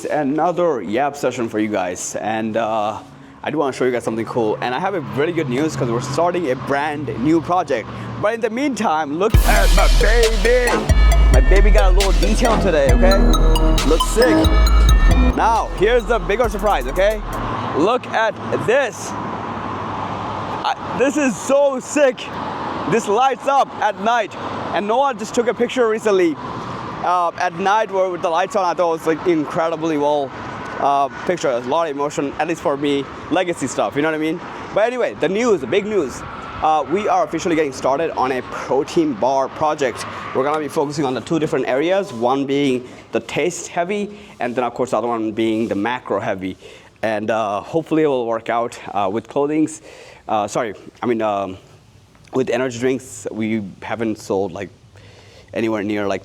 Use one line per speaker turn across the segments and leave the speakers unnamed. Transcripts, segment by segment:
guys, another Yap session for you guys, and I do want to show you guys something cool. And I have a really good news because we're starting a brand new project. But in the meantime, look at my baby. My baby got a little detail today, okay? Looks sick. Now, here's the bigger surprise, okay? Look at this. This is so sick. This lights up at night. And Noah just took a picture recently at night where with the lights on. I thought it was like incredibly well picture. A lot of emotion, at least for me, legacy stuff, you know what I mean? But anyway, the big news. We are officially getting started on a protein bar project. We're gonna be focusing on the two different areas, one being the taste heavy, and then of course the other one being the macro heavy. And hopefully it will work out with clothings. With energy drinks, we haven't sold like anywhere near like,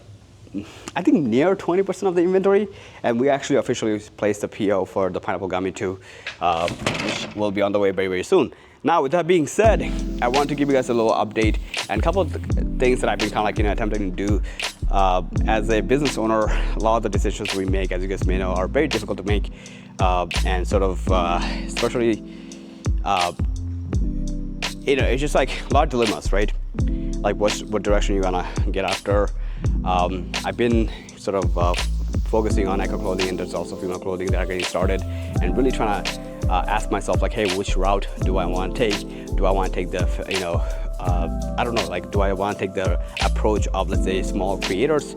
I think near 20% of the inventory, and we actually officially placed the PO for the pineapple gummy too, which will be on the way very, very soon. Now, with that being said, I want to give you guys a little update and a couple of things that I've been kind of like, attempting to do. As a business owner, a lot of the decisions we make, as you guys may know, are very difficult to make, and sort of, especially, it's just like a lot of dilemmas, right? Like what direction you're gonna get after. I've been sort of focusing on Ekko clothing, and there's also female clothing that are getting started, and really trying to ask myself like, hey, which route do I want to take? Do I want to take the, I don't know, like, do I want to take the approach of, let's say, small creators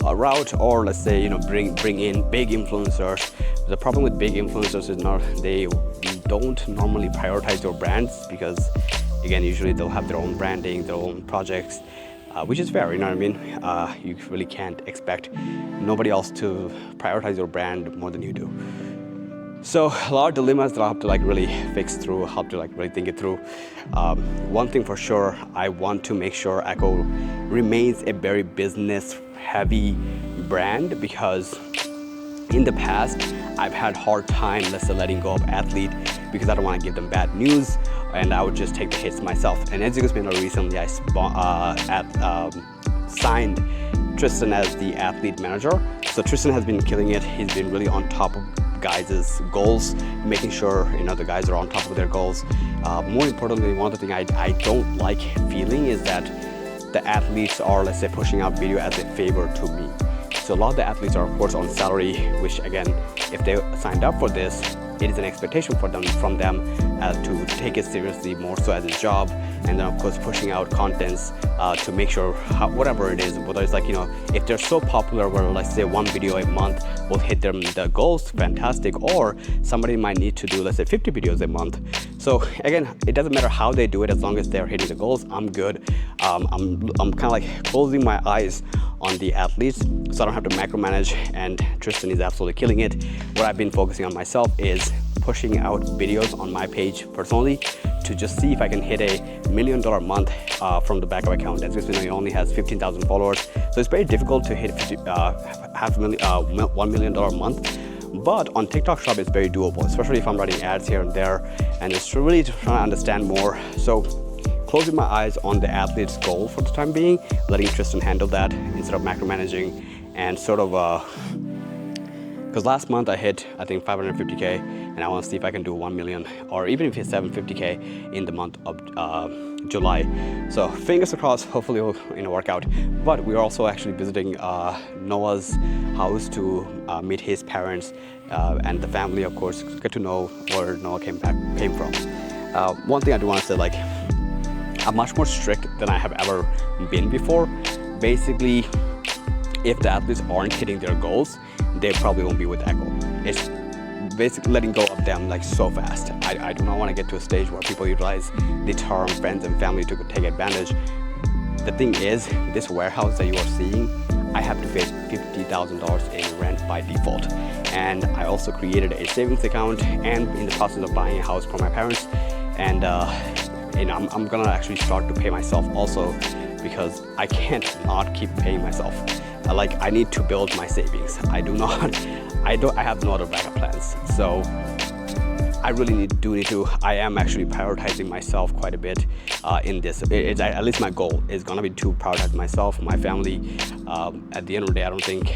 route, or let's say, bring in big influencers? The problem with big influencers is they don't normally prioritize your brands, because again, usually they'll have their own branding, their own projects, which is fair, you know what I mean? You really can't expect nobody else to prioritize your brand more than you do. So a lot of dilemmas that I'll have to like really fix through, have to like really think it through. One thing for sure, I want to make sure Ekko remains a very business heavy brand, because in the past, I've had hard time, let's say, letting go of athlete, because I don't want to give them bad news, and I would just take the hits myself. And as you guys may know, recently I signed Tristan as the athlete manager. So Tristan has been killing it. He's been really on top of guys' goals, making sure the guys are on top of their goals. More importantly, one of the things I don't like feeling is that the athletes are, let's say, pushing out video as a favor to me. So a lot of the athletes are of course on salary, which again, if they signed up for this, it is an expectation from them to take it seriously, more so as a job, and then of course pushing out contents to make sure whatever it is, whether it's like, if they're so popular where, let's say, one video a month will hit them the goals, fantastic, or somebody might need to do, let's say, 50 videos a month. So again, it doesn't matter how they do it, as long as they're hitting the goals, I'm good. I'm kind of like closing my eyes on the athletes, so I don't have to macromanage, and Tristan is absolutely killing it. What I've been focusing on myself is pushing out videos on my page personally to just see if I can hit a $1 million month from the backup account. As you know, he only has 15,000 followers, so it's very difficult to hit $1 million month. But on TikTok Shop, it's very doable, especially if I'm running ads here and there, and it's really trying to understand more. So closing my eyes on the athlete's goal for the time being, letting Tristan handle that instead of macromanaging, and sort of, because last month I hit, I think, 550K, and I want to see if I can do 1 million, or even if it's 750K in the month of July. So fingers crossed, hopefully it will work out. But we're also actually visiting Noah's house to meet his parents and the family, of course, get to know where Noah came from. One thing I do want to say, like, I'm much more strict than I have ever been before. Basically, if the athletes aren't hitting their goals, they probably won't be with Ekko. It's basically letting go of them like so fast. I do not want to get to a stage where people utilize the term friends and family to take advantage. The thing is, this warehouse that you are seeing, I have to pay $50,000 in rent by default. And I also created a savings account, and in the process of buying a house for my parents. And I'm gonna actually start to pay myself also, because I can't not keep paying myself. Like, I need to build my savings. I have no other backup plans. So I really need to. I am actually prioritizing myself quite a bit in this. At least my goal is gonna be to prioritize myself, my family. At the end of the day, I don't think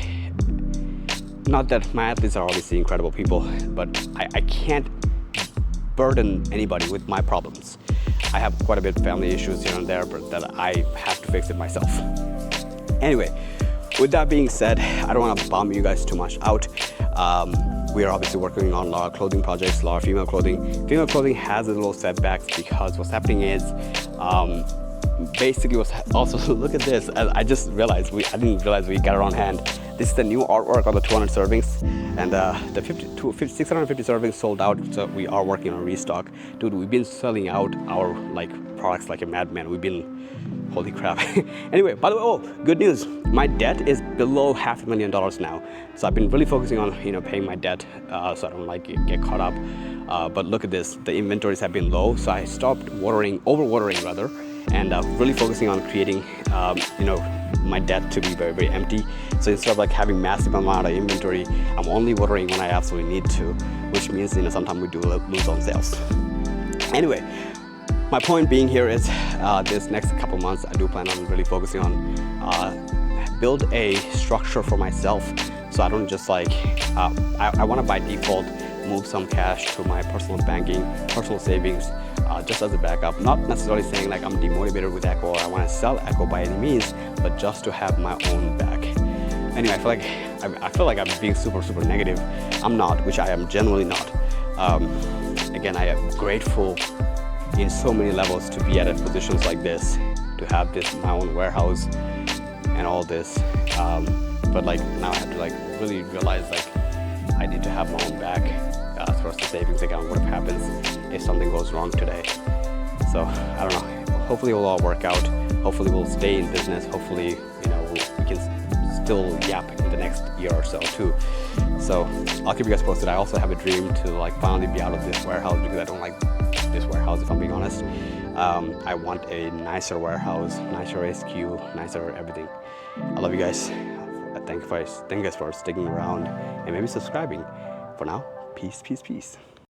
not that my athletes are obviously incredible people, but I can't burden anybody with my problems. I have quite a bit of family issues here and there, but that I have to fix it myself. Anyway, with that being said, I don't want to bum you guys too much out. We are obviously working on a lot of clothing projects, a lot of female clothing. Female clothing has a little setbacks because what's happening is, basically what's also, look at this. I just realized, I didn't realize we got it on hand. This is the new artwork of the 200 servings, and the 650 servings sold out, so we are working on a restock. Dude, we've been selling out our products like a madman. We've been, holy crap. Anyway, by the way, oh, good news. My debt is below $500,000 now. So I've been really focusing on, paying my debt, so I don't get caught up. But look at this, the inventories have been low, so I stopped over-watering rather, and really focusing on creating, my debt to be very, very empty. So instead of having massive amount of inventory, I'm only watering when I absolutely need to, which means, sometimes we do lose on sales. Anyway, my point being here is, this next couple months, I do plan on really focusing on build a structure for myself, so I don't just I want to by default move some cash to my personal banking, personal savings, just as a backup. Not necessarily saying I'm demotivated with Ekko or I want to sell Ekko by any means, but just to have my own back. Anyway, I feel like I'm being super, super negative. I'm not, which I am generally not. Again, I am grateful in so many levels to be at positions like this, to have my own warehouse and all this. But now I have to really realize I need to have my own back as far as the savings account. What happens if something goes wrong today? So I don't know. Hopefully it will all work out. Hopefully we'll stay in business. Hopefully we can still yap in the next year or so too. So I'll keep you guys posted. I also have a dream to finally be out of this warehouse, because I don't like this warehouse, if I'm being honest. I want a nicer warehouse, nicer SQ, nicer everything. I love you guys. Thank you guys for sticking around and maybe subscribing. For now, peace, peace, peace.